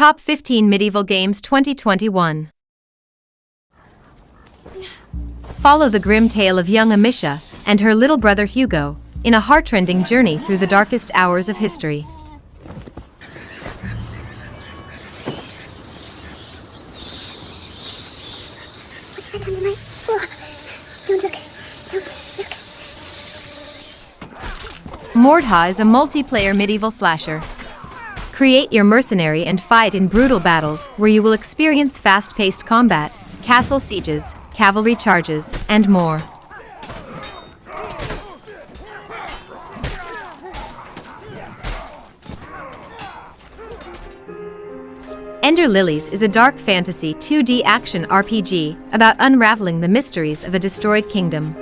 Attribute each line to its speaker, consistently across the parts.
Speaker 1: Top 15 Medieval Games 2021. Follow the grim tale of young Amicia and her little brother Hugo in a heartrending journey through the darkest hours of history.
Speaker 2: What's that under my... Oh, don't look.
Speaker 1: MORDHAU is a multiplayer medieval slasher. Create your mercenary and fight in brutal battles where you will experience fast-paced combat, castle sieges, cavalry charges, and more. Enter Lilies is a dark fantasy 2D action RPG about unraveling the mysteries of a destroyed kingdom.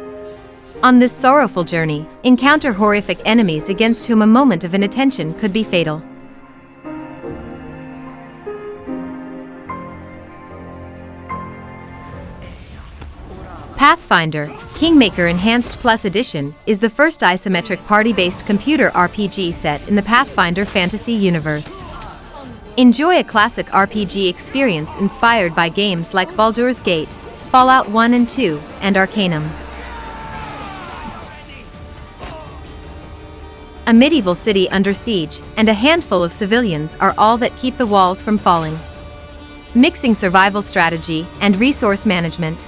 Speaker 1: On this sorrowful journey, encounter horrific enemies against whom a moment of inattention could be fatal. Pathfinder, Kingmaker Enhanced Plus Edition is the first isometric party-based computer RPG set in the Pathfinder fantasy universe. Enjoy a classic RPG experience inspired by games like Baldur's Gate, Fallout 1 and 2, and Arcanum. A medieval city under siege and a handful of civilians are all that keep the walls from falling. Mixing survival strategy and resource management.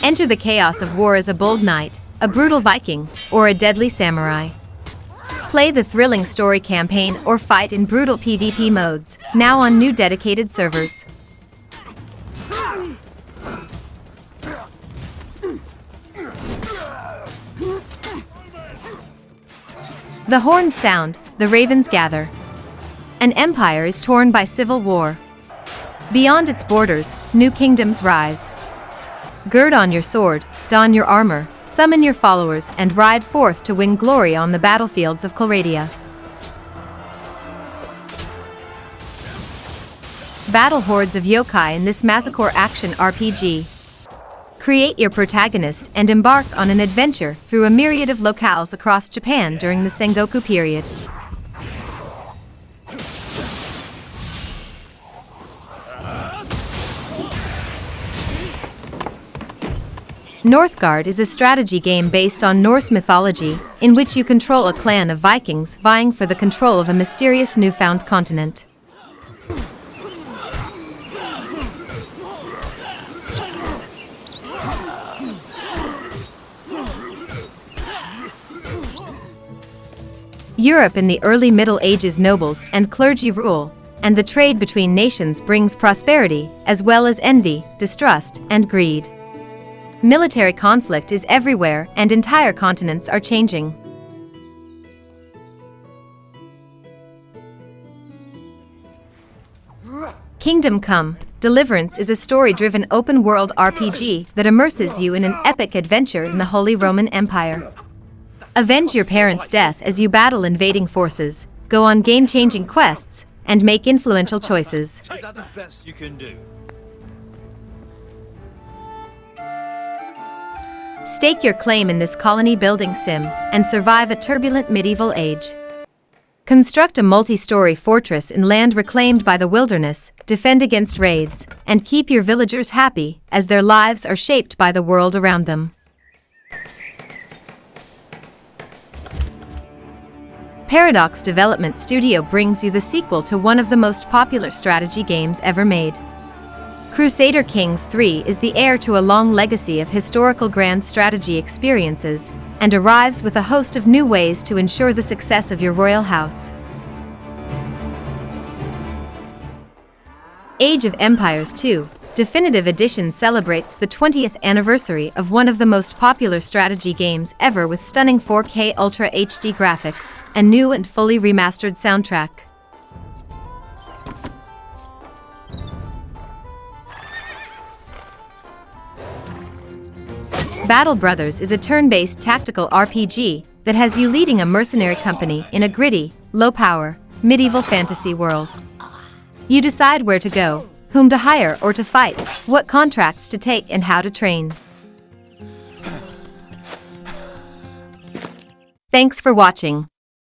Speaker 1: Enter the chaos of war as a bold knight, a brutal Viking, or a deadly samurai. Play the thrilling story campaign or fight in brutal PvP modes, now on new dedicated servers. The horns sound, the ravens gather. An empire is torn by civil war. Beyond its borders, new kingdoms rise. Gird on your sword, don your armor, summon your followers and ride forth to win glory on the battlefields of Cloradia. Battle hordes of yokai in this masocore action RPG. Create your protagonist and embark on an adventure through a myriad of locales across Japan during the Sengoku period. Northgard is a strategy game based on Norse mythology, in which you control a clan of Vikings vying for the control of a mysterious newfound continent. Europe in the early Middle Ages, nobles and clergy rule, and the trade between nations brings prosperity, as well as envy, distrust, and greed. Military conflict is everywhere and entire continents are changing. Kingdom Come: Deliverance is a story-driven open-world RPG that immerses you in an epic adventure in the Holy Roman Empire. Avenge your parents' death as you battle invading forces, go on game-changing quests, and make influential choices.
Speaker 3: Is that the best you can do?
Speaker 1: Stake your claim in this colony-building sim and survive a turbulent medieval age. Construct a multi-story fortress in land reclaimed by the wilderness, defend against raids, and keep your villagers happy as their lives are shaped by the world around them. Paradox Development Studio brings you the sequel to one of the most popular strategy games ever made. Crusader Kings III is the heir to a long legacy of historical grand strategy experiences, and arrives with a host of new ways to ensure the success of your royal house. Age of Empires II: Definitive Edition celebrates the 20th anniversary of one of the most popular strategy games ever, with stunning 4K Ultra HD graphics, a new and fully remastered soundtrack. Battle Brothers is a turn-based tactical RPG that has you leading a mercenary company in a gritty, low-power, medieval fantasy world. You decide where to go, whom to hire or to fight, what contracts to take and how to train. Thanks for watching.